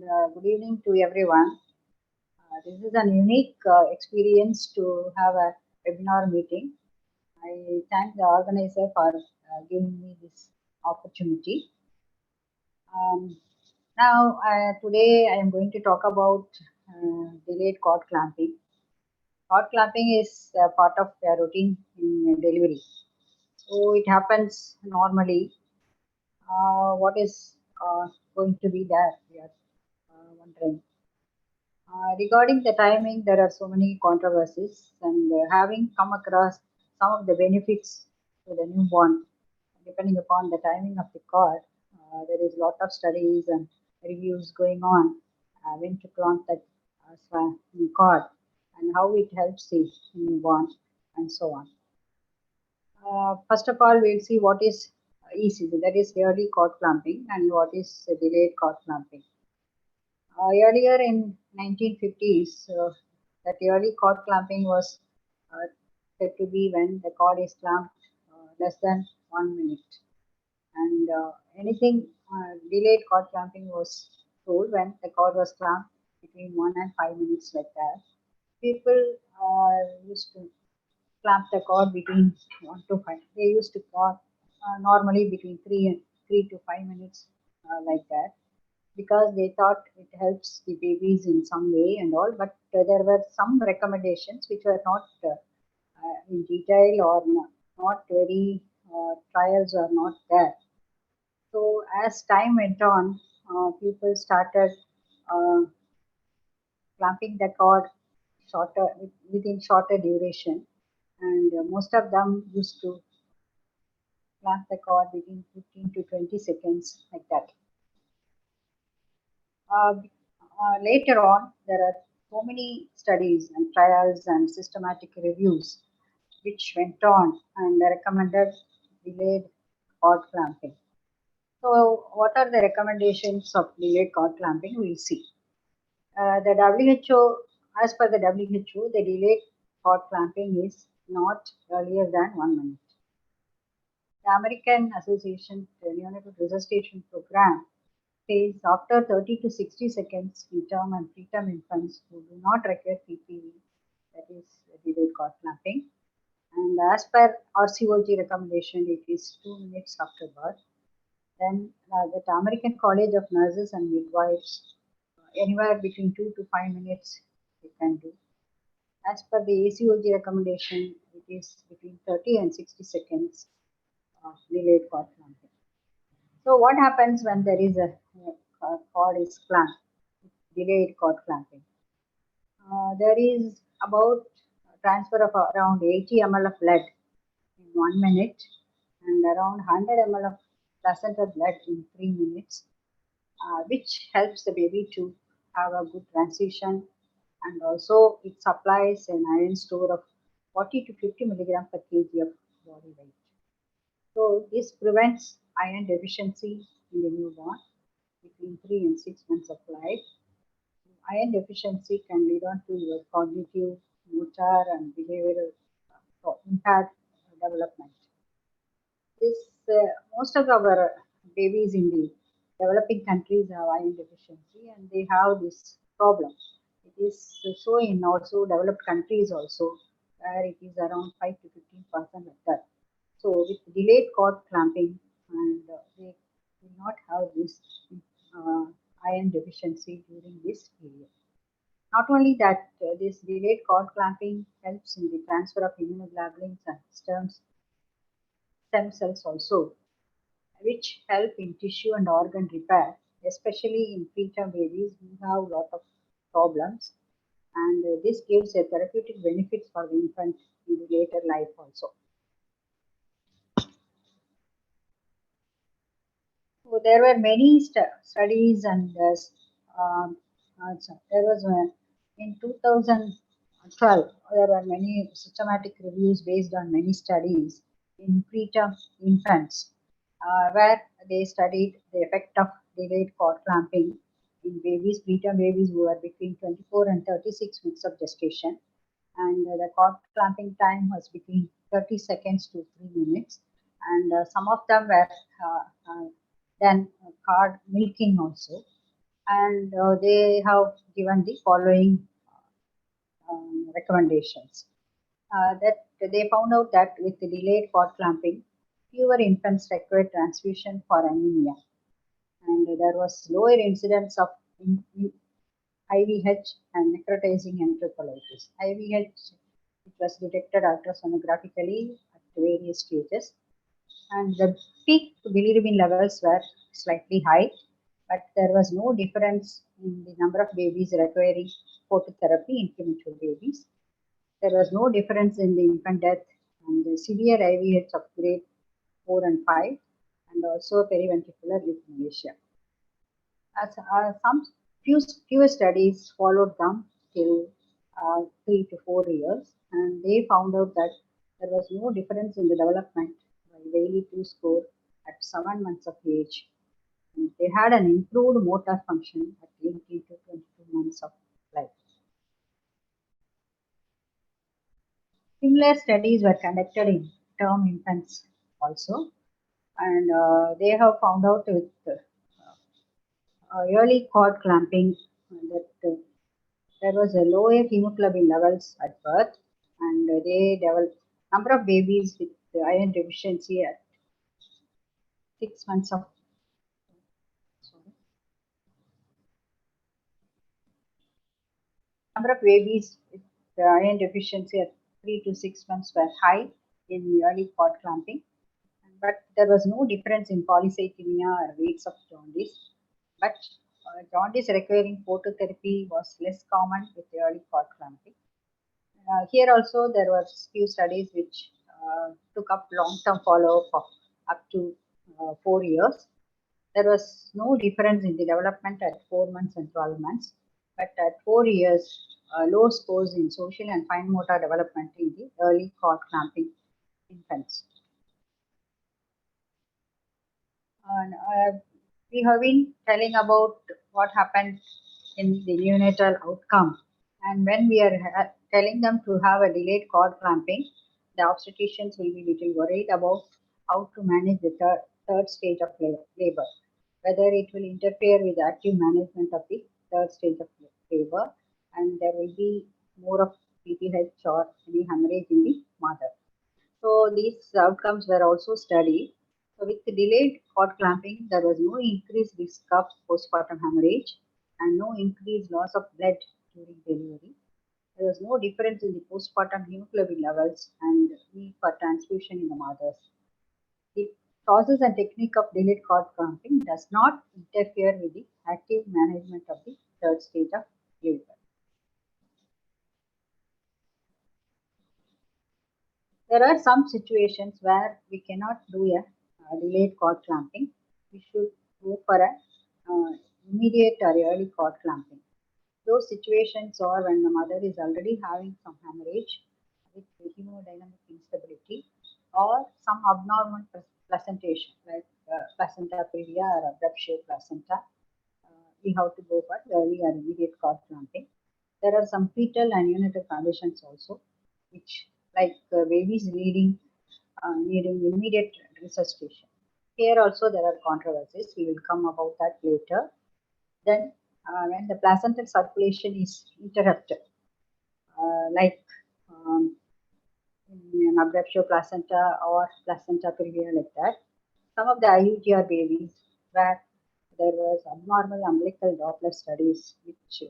good evening to everyone. This is an unique experience to have a webinar meeting. I thank the organizer for giving me this opportunity. Um, Today I am going to talk about delayed cord clamping. Cord clamping is part of the routine in delivery. So it happens normally. What is going to be there? We are wondering. Regarding the timing, there are so many controversies, and having come across some of the benefits to the newborn, depending upon the timing of the cord, there is a lot of studies and reviews going on when to clamp that cord and how it helps the newborn and so on. First of all, we'll see what is ECG, that is early cord clamping, and what is delayed cord clamping. Earlier in 1950s, that early cord clamping was said to be when the cord is clamped less than 1 minute, and anything delayed cord clamping was told when the cord was clamped between 1 and 5 minutes, like that. People used to clamp the cord between 1 to 5. They used to clamp normally between 3 to 5 minutes, like that, because they thought it helps the babies in some way and all. But there were some recommendations which were not in detail, or not very trials are not there. So as time went on, people started uh, clamping the cord shorter, within shorter duration, and most of them used to clamp the cord within 15 to 20 seconds, like that. Later on, there are so many studies and trials and systematic reviews which went on and recommended delayed cord clamping. So, what are the recommendations of delayed cord clamping? We'll see. The WHO, as per the WHO, the delayed cord clamping is not earlier than 1 minute. The American Association Neonatal Resuscitation Program says after 30 to 60 seconds in term and preterm infants who do not require PPV, that is delayed cord clamping. And as per RCOG recommendation, it is 2 minutes after birth. Then the American College of Nurses and Midwives, anywhere between 2 to 5 minutes they can do. As per the ACOG recommendation, it is between 30 and 60 seconds delayed cord clamping. So what happens when there is a cord is clamped, delayed cord clamping? There is about a transfer of around 80 ml of blood in 1 minute, and around 100 ml of placenta blood in 3 minutes, which helps the baby to have a good transition, and also it supplies an iron store of 40 to 50 milligram per kg of body weight. So this prevents iron deficiency in the newborn between 3 and 6 months of life. Iron deficiency can lead on to your cognitive, motor, and behavioral impaired development. This Most of our babies in the developing countries have iron deficiency, and they have this problem. It is so in also developed countries also, where it is around 5 to 15% like that. So with delayed cord clamping, and they will not have this uh, iron deficiency during this period. Not only that, this delayed cord clamping helps in the transfer of immunoglobulins and stem cells also, which help in tissue and organ repair, especially in preterm babies who have a lot of problems. And this gives a therapeutic benefits for the infant in the later life also. So there were many studies, and there was in 2012 there were many systematic reviews based on many studies in preterm infants, where they studied the effect of delayed cord clamping in babies, preterm babies who are between 24 and 36 weeks of gestation, and the cord clamping time was between 30 seconds to 3 minutes, and some of them were then cord milking also. and they have given the following recommendations. That they found out that with the delayed cord clamping, fewer infants required transfusion for anemia, and there was lower incidence of IVH and necrotizing enterocolitis. IVH, it was detected ultrasonographically at various stages, and the peak bilirubin levels were slightly high, but there was no difference in the number of babies requiring phototherapy in premature babies. There was no difference in the infant death and the severe IVH of grade 4 and 5, and also periventricular euthanasia. As some few studies followed them till 3 to 4 years, and they found out that there was no difference in the development by Bailey 2 score at 7 months of age. And they had an improved motor function at 18 to 22 months of life. Similar studies were conducted in term infants also, and they have found out with early cord clamping that there was a lower hemoglobin levels at birth, and they developed number of babies with iron deficiency at 6 months of sorry, number of babies with iron deficiency at 3 to 6 months were high in early cord clamping, but there was no difference in polycythemia or rates of jaundice. But jaundice requiring phototherapy was less common with early cord clamping. Here also there were few studies which took up long-term follow-up of up to 4 years. There was no difference in the development at 4 months and 12 months, but at 4 years, low scores in social and fine motor development in the early cord clamping infants. And we have been telling about what happened in the neonatal outcome. And when we are telling them to have a delayed cord clamping, the obstetricians will be little worried about how to manage the third stage of labor, whether it will interfere with active management of the third stage of labor, and there will be more of PPH or any hemorrhage in the mother. So these outcomes were also studied. So with the delayed cord clamping, there was no increased risk of postpartum hemorrhage and no increased loss of blood during delivery. There was no difference in the postpartum hemoglobin levels and need for transfusion in the mothers. The process and technique of delayed cord clamping does not interfere with the active management of the third stage of labor. There are some situations where we cannot do a delayed cord clamping. We should go for a immediate or early cord clamping. Those situations are when the mother is already having some hemorrhage with hemodynamic instability or some abnormal placentation like placenta previa or abruptio placenta. We have to go for early or immediate cord clamping. There are some fetal and neonatal conditions also, which like babies needing immediate resuscitation. Here also there are controversies. We will come about that later. Then when the placental circulation is interrupted, like um, in an abruptio placenta or placenta previa like that, some of the IUTR babies where there was abnormal umbilical Doppler studies which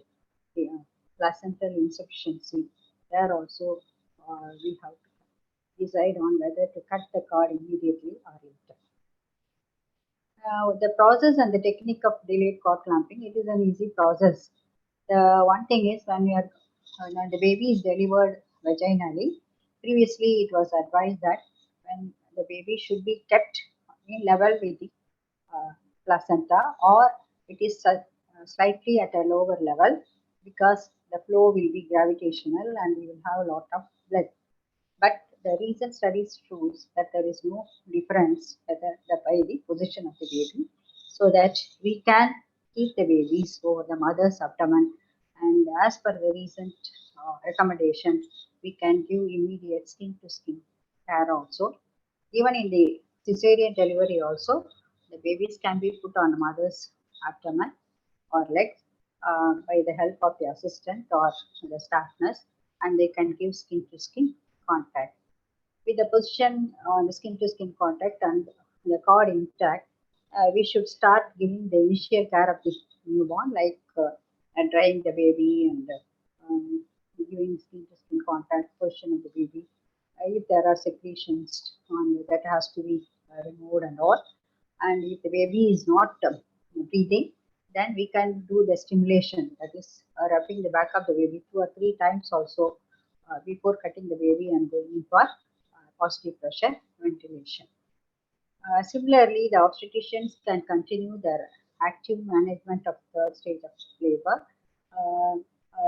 placental insufficiency, there also we have to decide on whether to cut the cord immediately or later. The process and the technique of delayed cord clamping, it is an easy process. The one thing is when the baby is delivered vaginally, previously it was advised that when the baby should be kept in level with the uh, placenta or it is slightly at a lower level because the flow will be gravitational and we will have a lot of blood. But the recent studies shows that there is no difference by the position of the baby, so that we can keep the babies over the mother's abdomen. And as per the recent recommendations, we can give immediate skin to skin care also. Even in the cesarean delivery also, the babies can be put on the mother's abdomen or legs by the help of the assistant or the staff nurse, and they can give skin to skin contact. With the position on the skin to skin contact and the cord intact, we should start giving the initial care of the newborn, like drying the baby and giving skin to skin contact position of the baby. If there are secretions on that has to be removed and all. And if the baby is not breathing, then we can do the stimulation, that is rubbing the back of the baby 2 or 3 times also before cutting the baby and going for positive pressure ventilation. Similarly, the obstetricians can continue their active management of third stage of labor.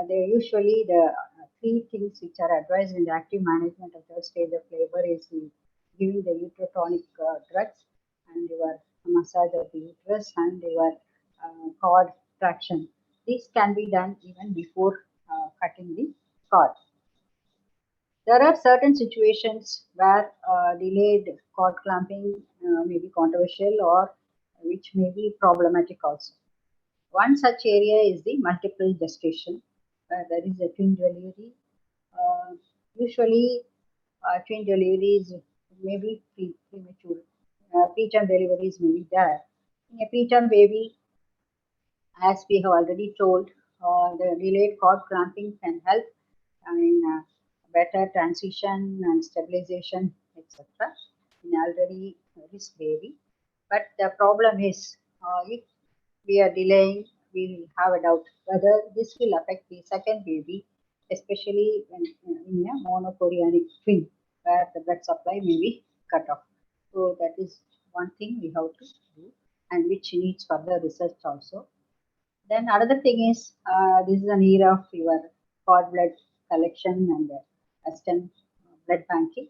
They usually the three things which are advised in the active management of third stage of labor is giving the uterotonic drugs and your massage of the uterus and your cord traction. This can be done even before cutting the cord. There are certain situations where delayed cord clamping may be controversial or which may be problematic also. One such area is the multiple gestation, where there is a twin delivery. Uh, Usually, twin deliveries may be premature. Preterm deliveries may be there. In a preterm baby, as we have already told, the delayed cord clamping can help in better transition and stabilization, etc. in already risk baby. But the problem is, if we are delaying, we will have a doubt whether this will affect the second baby, especially when, in a monochorionic twin, where the blood supply may be cut off. So that is one thing we have to do, and which needs further research also. Then another thing is this is an era of your cord blood collection and stem blood banking.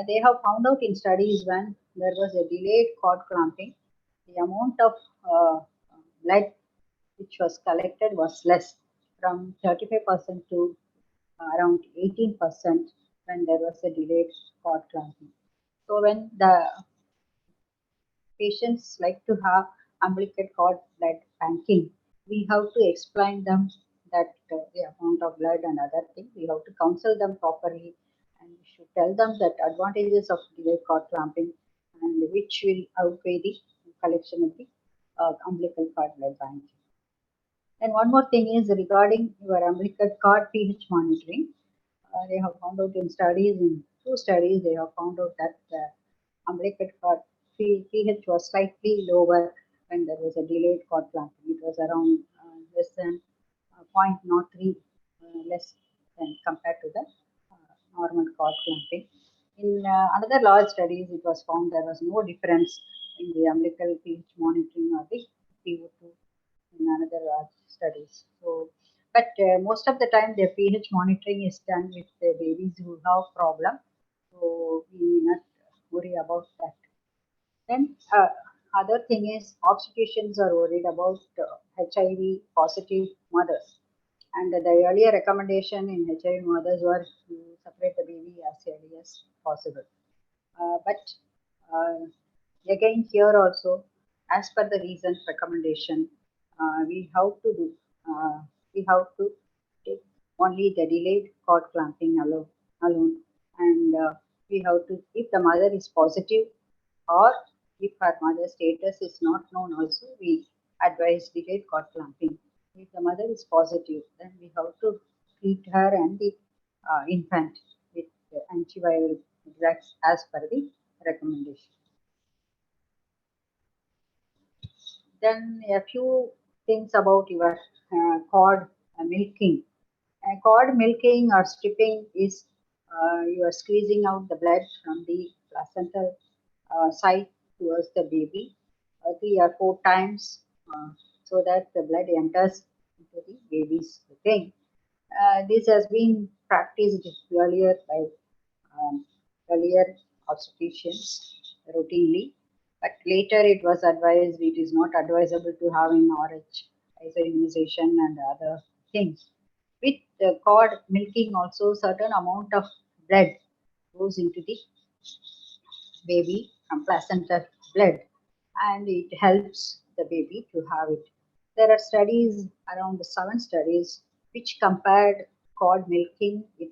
They have found out in studies when there was a delayed cord clamping, the amount of blood which was collected was less, from 35% to around 18% when there was a delayed cord clamping. So when the patients like to have umbilical cord blood banking, we have to explain them that the amount of blood and other things. We have to counsel them properly, and we should tell them that advantages of delayed cord clamping and which will outweigh the collection of the umbilical cord blood banking. And one more thing is regarding your umbilical cord pH monitoring. They have found out in studies, in two studies, they have found out that the umbilical cord pH was slightly lower when there was a delayed cord clamping. It was around less than 0.03 less than compared to the normal cord clamping. In another large studies, it was found there was no difference in the umbilical pH monitoring or the PO2 in another studies. So, but most of the time the pH monitoring is done with the babies who have problem. So we need not worry about that. Then other thing is obstetricians are worried about HIV positive mothers. And the earlier recommendation in HIV mothers were to separate the baby as early as possible. But again here also, as per the recent recommendation, we have to do, we have to take only the delayed cord clamping alone, and we have to, if the mother is positive or if her mother's status is not known also, we advise delayed cord clamping. If the mother is positive, then we have to treat her and the infant with antiviral drugs as per the recommendation. Then a few things about your cord milking. Cord milking or stripping is you are squeezing out the blood from the placental side towards the baby 3 or 4 times so that the blood enters into the baby's brain. This has been practiced earlier by um, earlier obstetricians routinely, but later it was advised it is not advisable to have in RH isoimmunization and other things. With the cord milking, also certain amount of blood goes into the baby from placenta blood, and it helps the baby to have it. There are studies, around 7 studies, which compared cord milking with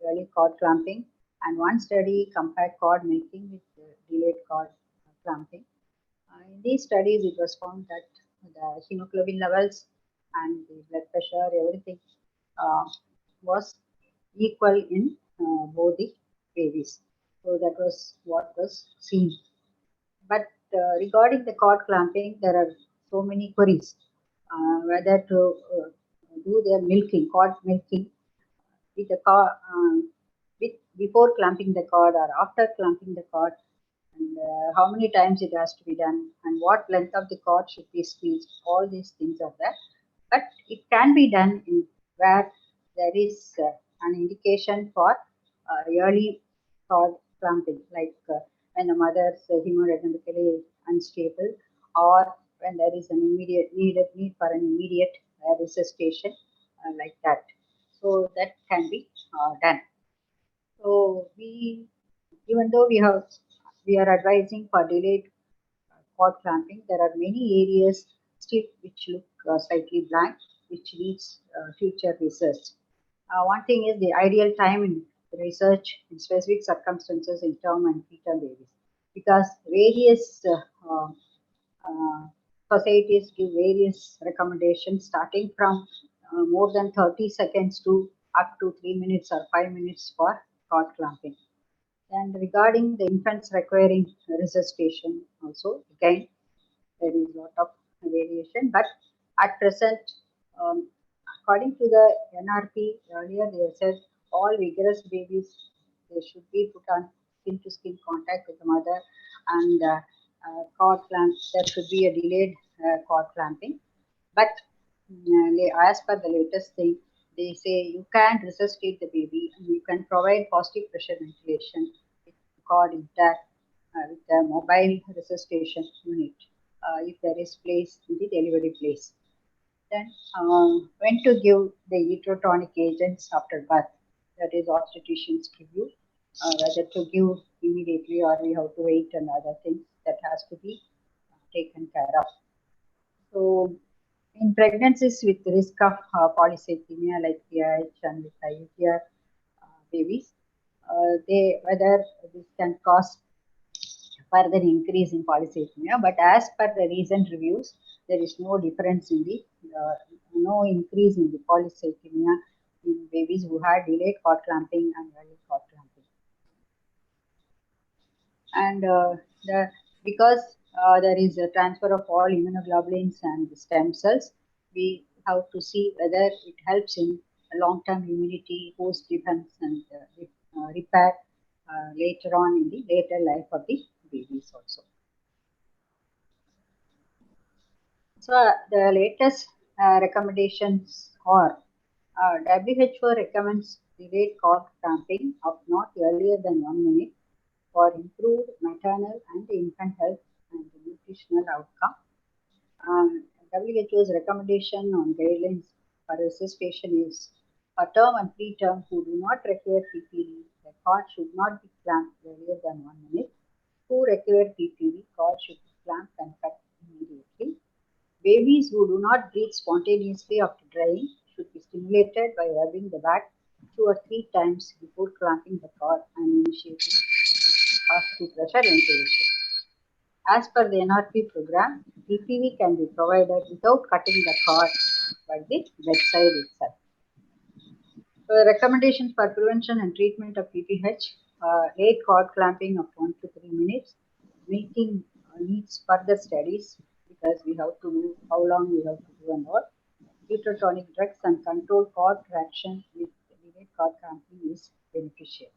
early cord clamping, and one study compared cord milking with delayed cord clamping. In these studies, it was found that the hemoglobin levels and the blood pressure, everything uh, was equal in both the babies. So that was what was seen. But regarding the cord clamping, there are so many queries whether to do their milking, cord milking, with the cord, with before clamping the cord or after clamping the cord, and how many times it has to be done, and what length of the cord should be squeezed. All these things are there, but it can be done in where there is an indication for early cord clamping, like when the mother's hemodynamically is unstable, or when there is an immediate need for an immediate resuscitation, like that. So that can be done. So we, even though we are advising for delayed cord clamping, there are many areas still which look slightly blank, which needs future research. One thing is the ideal time in research in specific circumstances in term and preterm babies, because various uh, societies give various recommendations starting from more than 30 seconds to up to 3 minutes or 5 minutes for cord clamping. And regarding the infants requiring resuscitation, also again there is a lot of variation. But at present, um, according to the NRP, earlier they said all vigorous babies, they should be put on skin to skin contact with the mother, and cord clamp. There should be a delayed cord clamping. But as per the latest thing, they say you can resuscitate the baby and you can provide positive pressure ventilation with cord intact, with a mobile resuscitation unit, if there is place in the delivery place. Then, when to give the uterotonic agents after birth, that is obstetrician's review, whether to give immediately or we have to wait, and other things that has to be taken care of. So, in pregnancies with risk of polycythemia like PIH and with IUTR babies, they whether this can cause further increase in polycythemia. But as per the recent reviews, there is no difference in the no increase in the polycythemia in babies who had delayed cord clamping and early cord clamping. And the because there is a transfer of all immunoglobulins and stem cells, we have to see whether it helps in long-term immunity, host defense, and repair later on in the later life of the babies also. So the latest recommendations are WHO recommends delayed cord clamping of not earlier than 1 minute for improved maternal and infant health and nutritional outcome. WHO's recommendation on guidelines for resuscitation is for term and preterm who do not require PPD, the cord should not be clamped earlier than 1 minute. Who require PPD, cord should be clamped and cut immediately. Babies who do not breathe spontaneously after drying should be stimulated by rubbing the back 2 or 3 times before clamping the cord and initiating positive pressure ventilation. As per the NRP program, PPV can be provided without cutting the cord by the bedside itself. So the recommendations for prevention and treatment of PPH, late cord clamping of 1 to 3 minutes, making needs further studies because we have to do how long we have to do and all. Uterotonic drugs and controlled cord traction with delayed cord clamping is beneficial.